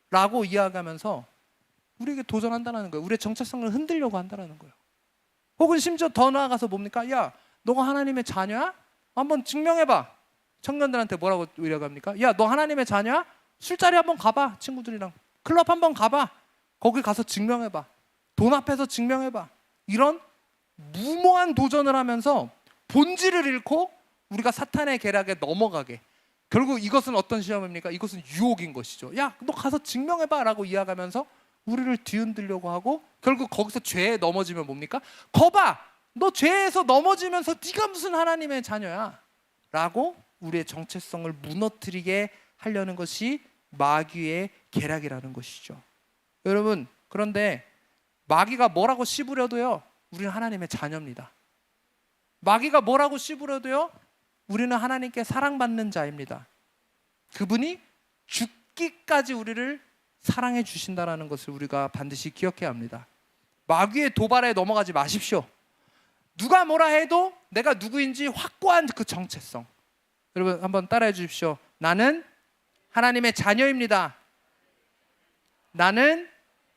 라고 이야기하면서 우리에게 도전한다는 거예요. 우리의 정체성을 흔들려고 한다는 거예요. 혹은 심지어 더 나아가서 뭡니까? 야, 너가 하나님의 자녀야? 한번 증명해봐. 청년들한테 뭐라고 이야기합니까? 야, 너 하나님의 자녀야? 술자리 한번 가봐. 친구들이랑 클럽 한번 가봐. 거기 가서 증명해봐. 돈 앞에서 증명해봐. 이런 무모한 도전을 하면서 본질을 잃고 우리가 사탄의 계략에 넘어가게. 결국 이것은 어떤 시험입니까? 이것은 유혹인 것이죠. 야, 너 가서 증명해봐 라고 이야기하면서 우리를 뒤흔들려고 하고, 결국 거기서 죄에 넘어지면 뭡니까? 거봐, 너 죄에서 넘어지면서 네가 무슨 하나님의 자녀야 라고 우리의 정체성을 무너뜨리게 하려는 것이 마귀의 계략이라는 것이죠. 여러분, 그런데 마귀가 뭐라고 씹으려도요, 우리는 하나님의 자녀입니다. 마귀가 뭐라고 씹으려도요, 우리는 하나님께 사랑받는 자입니다. 그분이 죽기까지 우리를 사랑해 주신다는 것을 우리가 반드시 기억해야 합니다. 마귀의 도발에 넘어가지 마십시오. 누가 뭐라 해도 내가 누구인지 확고한 그 정체성. 여러분 한번 따라해 주십시오. 나는 하나님의 자녀입니다. 나는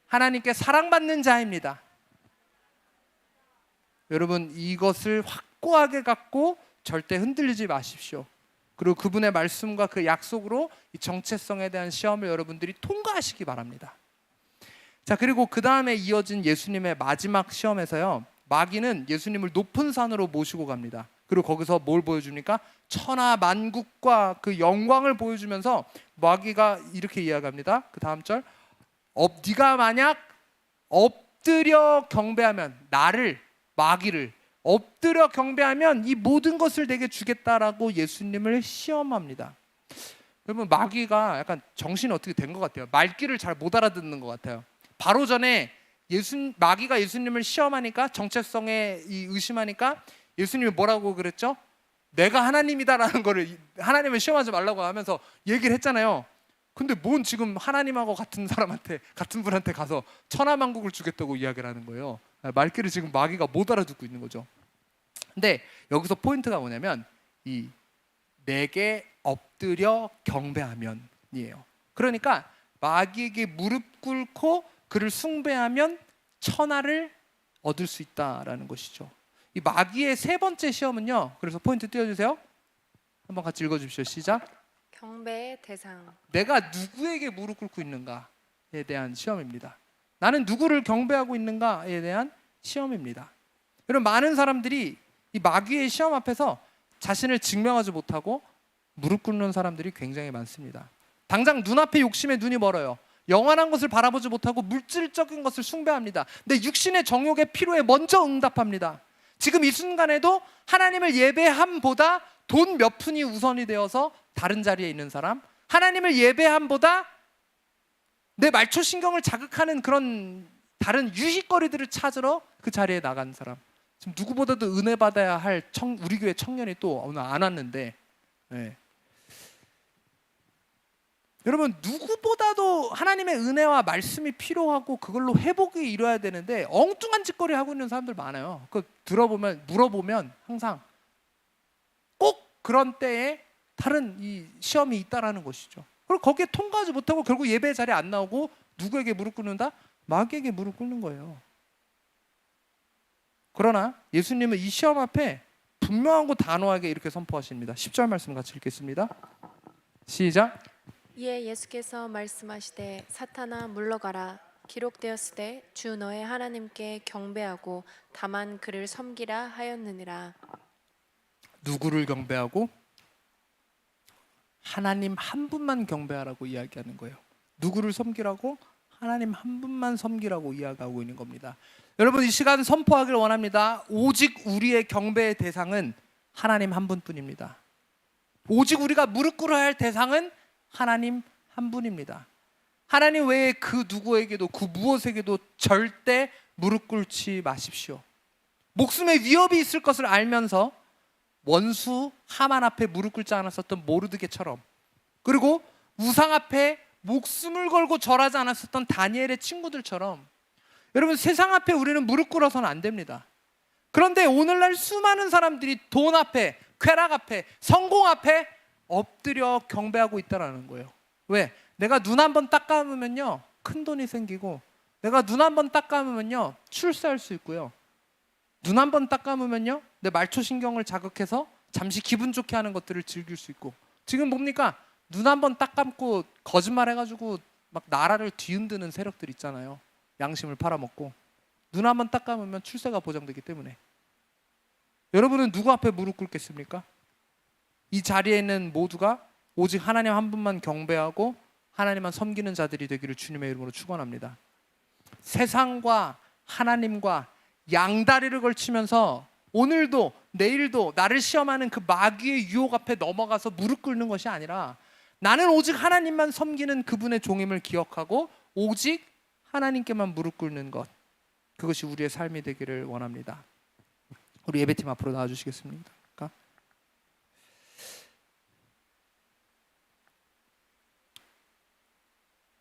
하나님께 사랑받는 자입니다. 여러분, 이것을 확고하게 갖고 절대 흔들리지 마십시오. 그리고 그분의 말씀과 그 약속으로 이 정체성에 대한 시험을 여러분들이 통과하시기 바랍니다. 자, 그리고 그 다음에 이어진 예수님의 마지막 시험에서요, 마귀는 예수님을 높은 산으로 모시고 갑니다. 그리고 거기서 뭘 보여줍니까? 천하 만국과 그 영광을 보여주면서 마귀가 이렇게 이야기합니다. 그 다음 절, 네가 만약 엎드려 경배하면, 나를, 마귀를 엎드려 경배하면 이 모든 것을 내게 주겠다라고 예수님을 시험합니다. 여러분, 마귀가 약간 정신이 어떻게 된 것 같아요. 말귀를 잘 못 알아듣는 것 같아요. 바로 전에 마귀가 예수님을 시험하니까, 정체성에 의심하니까 예수님이 뭐라고 그랬죠? 내가 하나님이다라는 거를, 하나님을 시험하지 말라고 하면서 얘기를 했잖아요. 근데 뭔 지금 하나님하고 같은 사람한테, 같은 분한테 가서 천하만국을 주겠다고 이야기를 하는 거예요. 말귀를 지금 마귀가 못 알아듣고 있는 거죠. 근데 여기서 포인트가 뭐냐면 이 내게 엎드려 경배하면이에요. 그러니까 마귀에게 무릎 꿇고 그를 숭배하면 천하를 얻을 수 있다라는 것이죠. 이 마귀의 세 번째 시험은요. 그래서 포인트 띄워주세요. 한번 같이 읽어주십시오. 시작. 경배의 대상. 내가 누구에게 무릎 꿇고 있는가에 대한 시험입니다. 나는 누구를 경배하고 있는가에 대한 시험입니다. 여러분, 많은 사람들이 이 마귀의 시험 앞에서 자신을 증명하지 못하고 무릎 꿇는 사람들이 굉장히 많습니다. 당장 눈앞에 욕심에 눈이 멀어요. 영원한 것을 바라보지 못하고 물질적인 것을 숭배합니다. 근데 육신의 정욕의 필요에 먼저 응답합니다. 지금 이 순간에도 하나님을 예배함보다 돈 몇 푼이 우선이 되어서 다른 자리에 있는 사람, 하나님을 예배함보다 내 말초신경을 자극하는 그런 다른 유식거리들을 찾으러 그 자리에 나간 사람, 지금 누구보다도 은혜 받아야 할 우리 교회 청년이 또 오늘 안 왔는데, 네. 여러분, 누구보다도 하나님의 은혜와 말씀이 필요하고 그걸로 회복이 이뤄야 되는데 엉뚱한 짓거리 하고 있는 사람들 많아요. 그 물어보면 항상 꼭 그런 때에 다른 이 시험이 있다라는 것이죠. 그리고 거기에 통과하지 못하고 결국 예배 자리에 안 나오고 누구에게 무릎 꿇는다? 마귀에게 무릎 꿇는 거예요. 그러나 예수님은 이 시험 앞에 분명하고 단호하게 이렇게 선포하십니다. 10절 말씀 같이 읽겠습니다. 시작. 이에 예수께서 말씀하시되 사탄아 물러가라. 기록되었으되 주 너의 하나님께 경배하고 다만 그를 섬기라 하였느니라. 누구를 경배하고? 하나님 한 분만 경배하라고 이야기하는 거예요. 누구를 섬기라고? 하나님 한 분만 섬기라고 이야기하고 있는 겁니다. 여러분, 이 시간 선포하길 원합니다. 오직 우리의 경배의 대상은 하나님 한 분뿐입니다. 오직 우리가 무릎 꿇어야 할 대상은 하나님 한 분입니다. 하나님 외에 그 누구에게도, 그 무엇에게도 절대 무릎 꿇지 마십시오. 목숨의 위협이 있을 것을 알면서 원수 하만 앞에 무릎 꿇지 않았었던 모르드게처럼, 그리고 우상 앞에 목숨을 걸고 절하지 않았었던 다니엘의 친구들처럼, 여러분, 세상 앞에 우리는 무릎 꿇어서는 안 됩니다. 그런데 오늘날 수많은 사람들이 돈 앞에, 쾌락 앞에, 성공 앞에 엎드려 경배하고 있다는 거예요. 왜? 내가 눈 한번 딱 감으면요 큰 돈이 생기고, 내가 눈 한번 딱 감으면요 출세할 수 있고요, 눈 한번 딱 감으면요 내 말초신경을 자극해서 잠시 기분 좋게 하는 것들을 즐길 수 있고, 지금 뭡니까? 눈 한번 딱 감고 거짓말 해가지고 막 나라를 뒤흔드는 세력들 있잖아요. 양심을 팔아먹고. 눈 한번 딱 감으면 출세가 보장되기 때문에. 여러분은 누구 앞에 무릎 꿇겠습니까? 이 자리에 있는 모두가 오직 하나님 한 분만 경배하고 하나님만 섬기는 자들이 되기를 주님의 이름으로 축원합니다. 세상과 하나님과 양다리를 걸치면서 오늘도 내일도 나를 시험하는 그 마귀의 유혹 앞에 넘어가서 무릎 꿇는 것이 아니라, 나는 오직 하나님만 섬기는 그분의 종임을 기억하고 오직 하나님께만 무릎 꿇는 것, 그것이 우리의 삶이 되기를 원합니다. 우리 예배팀 앞으로 나와주시겠습니까?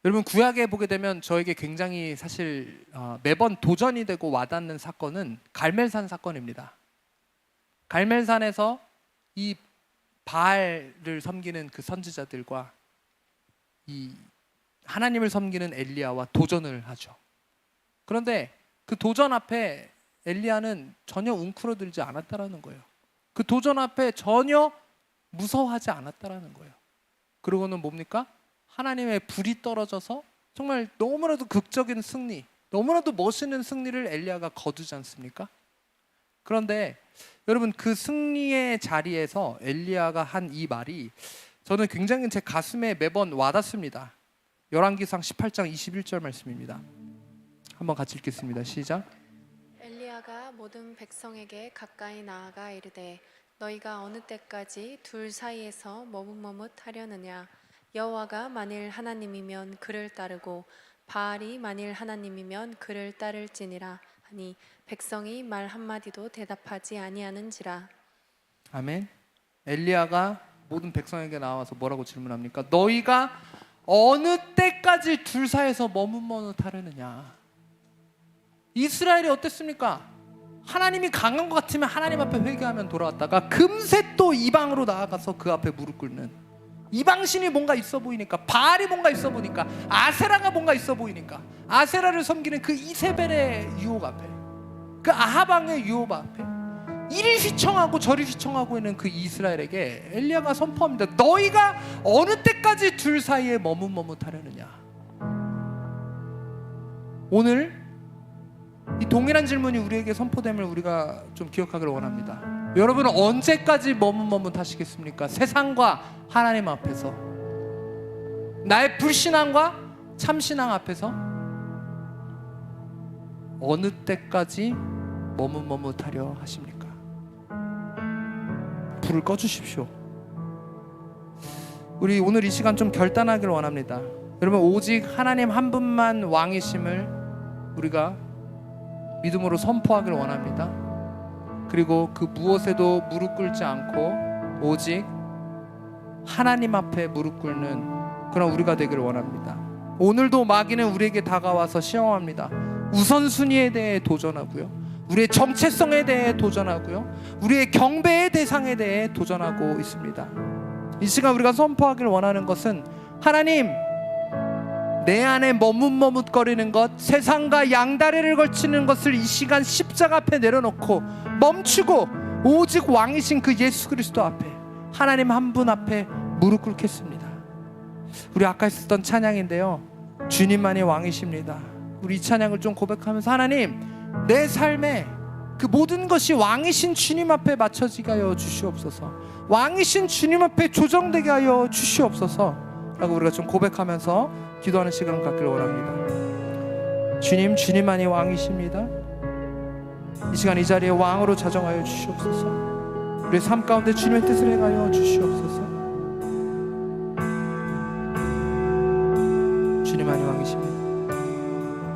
여러분, 구약에 보게 되면 저에게 굉장히 사실 매번 도전이 되고 와닿는 사건은 갈멜산 사건입니다. 갈멜산에서 이 바알을 섬기는 그 선지자들과 이 하나님을 섬기는 엘리야와 도전을 하죠. 그런데 그 도전 앞에 엘리야는 전혀 웅크러들지 않았다라는 거예요. 그 도전 앞에 전혀 무서워하지 않았다라는 거예요. 그리고는 뭡니까? 하나님의 불이 떨어져서 정말 너무나도 극적인 승리, 너무나도 멋있는 승리를 엘리야가 거두지 않습니까? 그런데 여러분, 그 승리의 자리에서 엘리야가 한 이 말이 저는 굉장히 제 가슴에 매번 와닿습니다. 열왕기상 18장 21절 말씀입니다. 한번 같이 읽겠습니다. 시작. 엘리야가 모든 백성에게 가까이 나아가 이르되 너희가 어느 때까지 둘 사이에서 머뭇머뭇하려느냐. 여호와가 만일 하나님이면 그를 따르고 바알이 만일 하나님이면 그를 따를지니라 하니 백성이 말 한마디도 대답하지 아니하는지라. 아멘. 엘리야가 모든 백성에게 나와서 뭐라고 질문합니까? 너희가 어느 때까지 둘 사이에서 머뭇머뭇하려느냐. 이스라엘이 어땠습니까? 하나님이 강한 것 같으면 하나님 앞에 회개하면 돌아왔다가 금세 또 이방으로 나아가서 그 앞에 무릎 꿇는, 이방신이 뭔가 있어 보이니까, 바알이 뭔가 있어 보니까, 아세라가 뭔가 있어 보이니까 아세라를 섬기는 그 이세벨의 유혹 앞에, 그 아하방의 유혹 앞에 이리 휘청하고 저리 휘청하고 있는 그 이스라엘에게 엘리야가 선포합니다. 너희가 어느 때까지 둘 사이에 머뭇머뭇하려느냐. 오늘 이 동일한 질문이 우리에게 선포됨을 우리가 좀 기억하기를 원합니다. 여러분은 언제까지 머뭇머뭇하시겠습니까? 세상과 하나님 앞에서, 나의 불신앙과 참신앙 앞에서 어느 때까지 머뭇머뭇하려 하십니까? 불을 꺼주십시오. 우리 오늘 이 시간 좀 결단하기를 원합니다. 여러분, 오직 하나님 한 분만 왕이심을 우리가 믿음으로 선포하기를 원합니다. 그리고 그 무엇에도 무릎 꿇지 않고 오직 하나님 앞에 무릎 꿇는 그런 우리가 되기를 원합니다. 오늘도 마귀는 우리에게 다가와서 시험합니다. 우선순위에 대해 도전하고요, 우리의 정체성에 대해 도전하고요, 우리의 경배의 대상에 대해 도전하고 있습니다. 이 시간 우리가 선포하기를 원하는 것은, 하나님, 내 안에 머뭇머뭇거리는 것, 세상과 양다리를 걸치는 것을 이 시간 십자가 앞에 내려놓고 멈추고 오직 왕이신 그 예수 그리스도 앞에, 하나님 한 분 앞에 무릎 꿇겠습니다. 우리 아까 했었던 찬양인데요, 주님만이 왕이십니다. 우리 이 찬양을 좀 고백하면서, 하나님, 내 삶에 그 모든 것이 왕이신 주님 앞에 맞춰지게 하여 주시옵소서, 왕이신 주님 앞에 조정되게 하여 주시옵소서 라고 우리가 좀 고백하면서 기도하는 시간을 갖기를 원합니다. 주님, 주님만이 왕이십니다. 이 시간 이 자리에 왕으로 자정하여 주시옵소서. 우리의 삶 가운데 주님의 뜻을 행하여 주시옵소서.